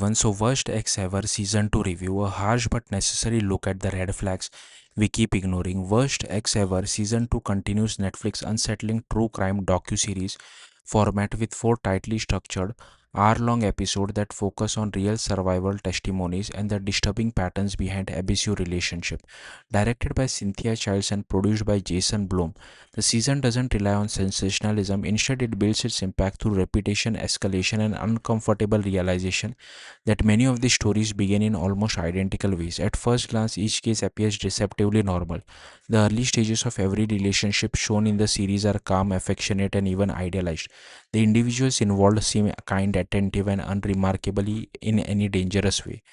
everyone. So, Worst Ex Ever Season 2 review, a harsh but necessary look at the red flags we keep ignoring. Worst Ex Ever Season 2 continues Netflix unsettling true crime docu-series format with four tightly structured hour-long episodes that focus on real survival testimonies and the disturbing patterns behind abusive relationship. Directed by Cynthia Childs and produced by Jason Blum, the season doesn't rely on sensationalism. Instead, it builds its impact through repetition, escalation, and uncomfortable realization that many of these stories begin in almost identical ways. At first glance, each case appears deceptively normal. The early stages of every relationship shown in the series are calm, affectionate, and even idealized. The individuals involved seem kind, attentive, and unremarkably in any dangerous way.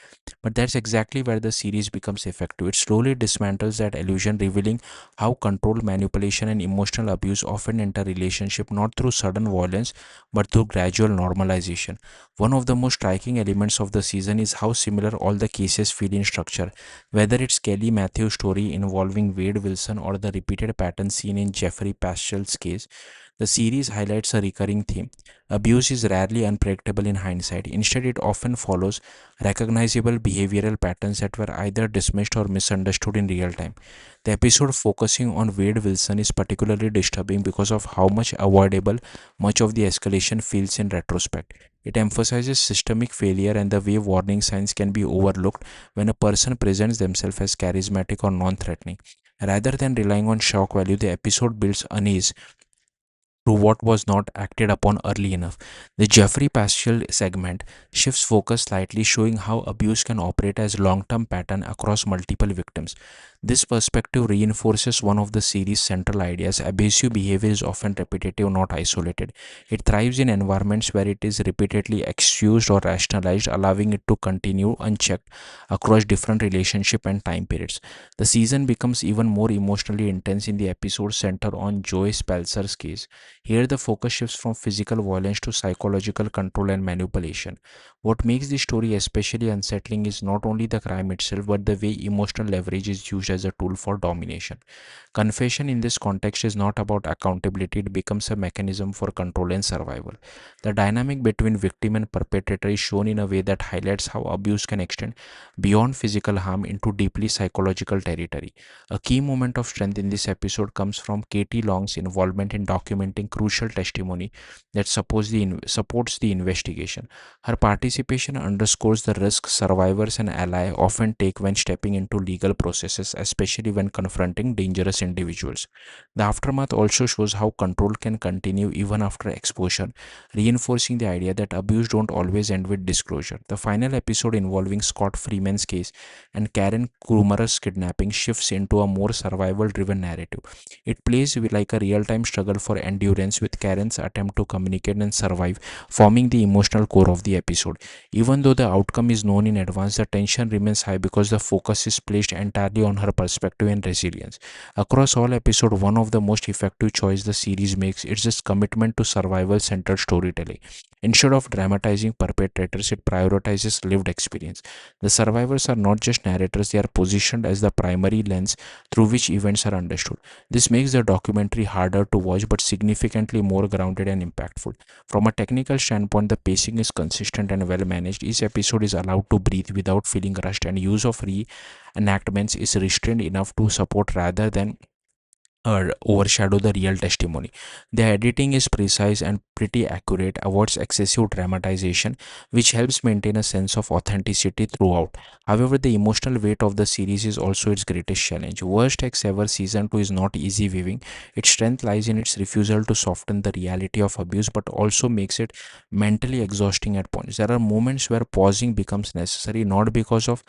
But that's exactly where the series becomes effective. It slowly dismantles that illusion, revealing how control, manipulation, and emotional abuse often enter relationship not through sudden violence but through gradual normalization. One of the most striking elements of the season is how similar all the cases feel in structure. Whether it's Kelly Matthews' story involving Wade Wilson or the repeated pattern seen in Jeffrey Pascal's case, the series highlights a recurring theme. Abuse is rarely unpredictable in hindsight. Instead, it often follows recognizable behavioral patterns that were either dismissed or misunderstood in real time. The episode focusing on Wade Wilson is particularly disturbing because of how much avoidable much of the escalation feels in retrospect. It emphasizes systemic failure and the way warning signs can be overlooked when a person presents themselves as charismatic or non threatening. Rather than relying on shock value, the episode builds unease to what was not acted upon early enough. The Jeffrey Pascal segment shifts focus slightly, showing how abuse can operate as long-term pattern across multiple victims. This perspective reinforces one of the series' central ideas. Abusive behavior is often repetitive, not isolated. It thrives in environments where it is repeatedly excused or rationalized, allowing it to continue unchecked across different relationship and time periods. The season becomes even more emotionally intense in the episode center on Joy Spelcer's case. Here, the focus shifts from physical violence to psychological control and manipulation. What makes the story especially unsettling is not only the crime itself, but the way emotional leverage is used as a tool for domination. Confession in this context is not about accountability, it becomes a mechanism for control and survival. The dynamic between victim and perpetrator is shown in a way that highlights how abuse can extend beyond physical harm into deeply psychological territory. A key moment of strength in this episode comes from Katie Long's involvement in documenting crucial testimony that supports the investigation. Her participation underscores the risks survivors and allies often take when stepping into legal processes, especially when confronting dangerous individuals. The aftermath also shows how control can continue even after exposure, reinforcing the idea that abuse don't always end with disclosure. The final episode involving Scott Freeman's case and Karen Krumer's kidnapping shifts into a more survival-driven narrative. It plays like a real-time struggle for endurance, with Karen's attempt to communicate and survive forming the emotional core of the episode. Even though the outcome is known in advance, the tension remains high because the focus is placed entirely on her perspective and resilience. Across all episodes, one of the most effective choice the series makes is its commitment to survival-centered storytelling. Instead of dramatizing perpetrators, it prioritizes lived experience. The survivors are not just narrators, they are positioned as the primary lens through which events are understood. This makes the documentary harder to watch but significantly more grounded and impactful. From a technical standpoint, the pacing is consistent and well managed. Each episode is allowed to breathe without feeling rushed, and use of reenactments is restrained enough to support rather than overshadow the real testimony. The editing is precise and pretty accurate, avoids excessive dramatization, which helps maintain a sense of authenticity throughout. However, the emotional weight of the series is also its greatest challenge. Worst Ex Ever Season 2 is not easy viewing. Its strength lies in its refusal to soften the reality of abuse, but also makes it mentally exhausting at points. There are moments where pausing becomes necessary, not because of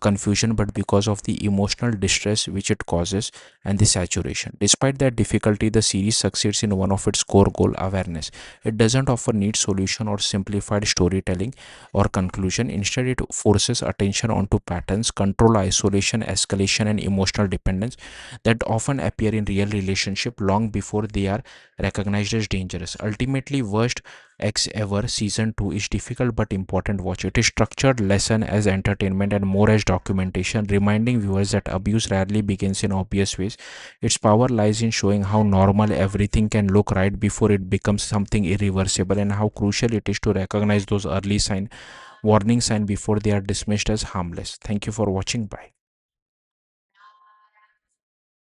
confusion, but because of the emotional distress which it causes and the saturation. Despite that difficulty, the series succeeds in one of its core goal, awareness. It doesn't offer neat solution or simplified storytelling or conclusion. Instead, it forces attention onto patterns, control, isolation, escalation, and emotional dependence that often appear in real relationship long before they are recognized as dangerous. Ultimately, Worst Ex Ever Season 2 is difficult but important watch. It is structured lesson as entertainment and more as documentation, reminding viewers that abuse rarely begins in obvious ways. Its power lies in showing how normal everything can look right before it becomes something irreversible, and how crucial it is to recognize those early signs warning sign before they are dismissed as harmless. Thank you for watching. Bye.